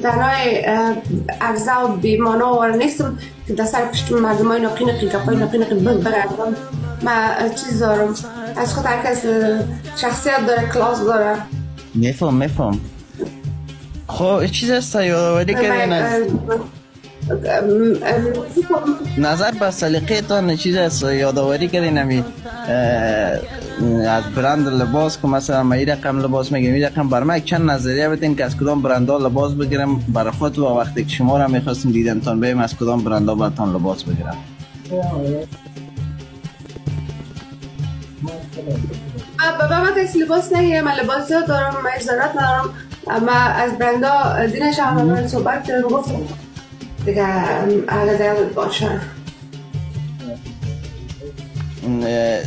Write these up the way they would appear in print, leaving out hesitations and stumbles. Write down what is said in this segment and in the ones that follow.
دنای اجزا و بیمانا و نیستم که در سر پشت مردم های نقی نقی گپای نقی نقی بگردم. ما چیز دارم از خود هر کس شخصیت داره، کلاس داره. میفهم. خب چیز است یادآوری کردین نظر به سلیقه تان، چیز است یادآوری کردین همی از برند لباس که مثلا ما این رقم لباس میگم، این رقم بر من چند نظریه بدین که از کدام برندها لباس بگیرم برای خود و وقتی که شما را میخواستم دیدن تان بیم از کدام برندها براتون لباس بگیرم. بابا من کسی لباس نگیرم، من لباس زیاد دارم، من ازارات ندارم. ما از برندها دین شهرمان صحبت کردم گفتم دیگه اهل دیالت باشه.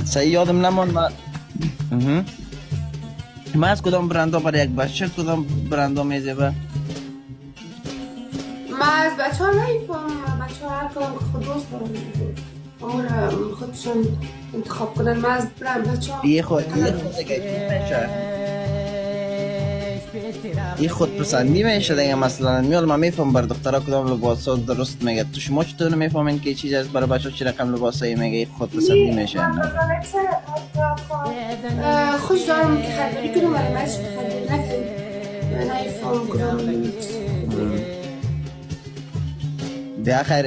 صحیح یادم نماند ما از کدام برندها برای یک بچه کدام برندها میزیبه؟ ما از بچه ها نیفهم، بچه ها هر کدام خود دوست دارم خودشون انتخاب کنن. ما از بچه ها یه خود این خود پسندی میشه دیگه. مثلا میال من میفهم بر دخترها کدام لباس ها درست میگه، تو شما چطور میفهمین که چیز از برای بچه ها چی رقم لباسایی میگه خود پسندی میشه؟ خوش دارم که خریداری کنم ولی من خریداری نکنم، نیفهم کدام به آخر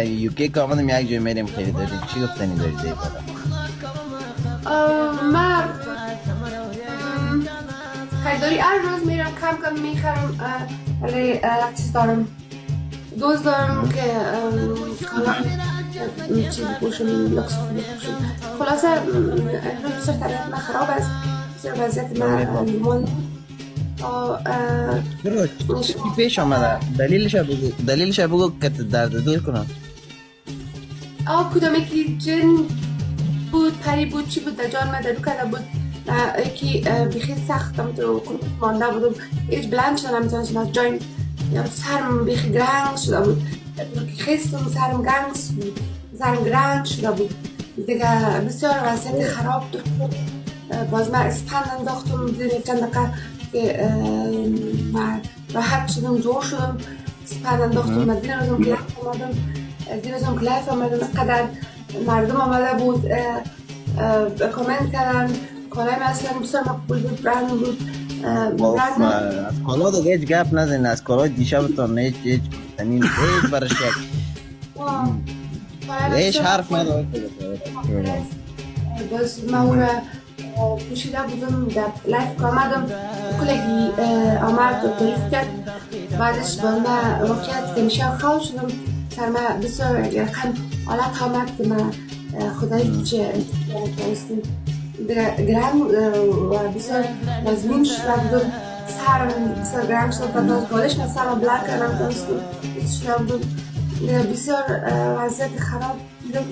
یوکی که آمدم یک جای میریم خریداری، چی گفتنی دارید دیگه من خریداری هر روز میرم کم میخرم، ولی چیز دارم دوست دارم که چی بپوشم، لکس بپوشم. خلاصه امروز بسیار طبیعت من خراب است، بسیار وضعیت من لیمون. چی پیش آمده؟ دلیلش بگو که درد دل کنم. کدام یکی جن بود، پری بود، چی بود در جان من درو کرده بود. یکی بیخی سختم تو مانده بودم، هیچ بلند شدم نمیتونستم از جایم، سرم بیخی گرنگ شده بود، خیستم سرم گرنگ شده بود دیگه، بسیار وضعیت خراب بود. باز من اسپند انداختم زیر چند دقیقه که من راحت شدم، جور شدم. اسپند انداختم من دیر روزم کلیف آمدم اینقدر مردم آمده بود کامنت کردن کالای من اصلا بسیار مقبول بود، برند بود. از کالا دیگه هیچ گپ نزین، از کالای دیشبتان هیچ برش هیچ حرف نداره. باز من اون را پوشیده بودم در لایف که آمدم، کلگی آمد و تعریف کرد. بعدش با من واقعیت که میشه خواه شدم، سر من بسیار رقم حالت آمد که من خدایی چه انتخاب دارستیم گرم و بسیار مزمین شده بودم. سرم بسیار گرم شد و باز بالش من سرم بلند کردم دارستم شده بودم، بسیار وضعیت خراب بودم.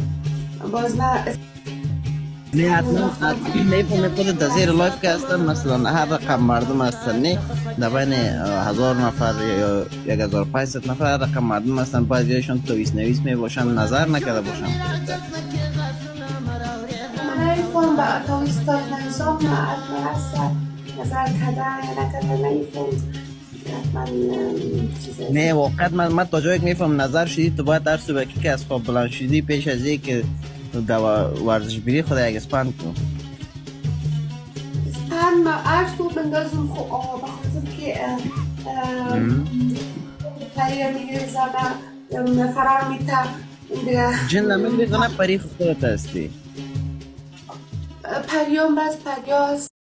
باز من نه حتما میفهمی خودت در زیر لایف که هستن، مثلا هر رقم مردم هستن نه در بین 1000 نفر یا 1500 نفر هر رقم مردم هستن، بعضیشون تویس نویس می باشن، نظر نکرده باشن. من نیفهم با تویس نویسام نظر کردن یا نکردن نیفهم. نه واقعا من تا جایی که میفهم نظر شدی تو باید در صبح که از خواب بلند شدی پیش از این که ورزش بری خدا یک اسپند کن. اسپند ما عرض بود بندازم خوب بخاطر که پریر میگیره زمه فرار میته جن نمید بگنه پری خودت هستی پریام بس پریاست.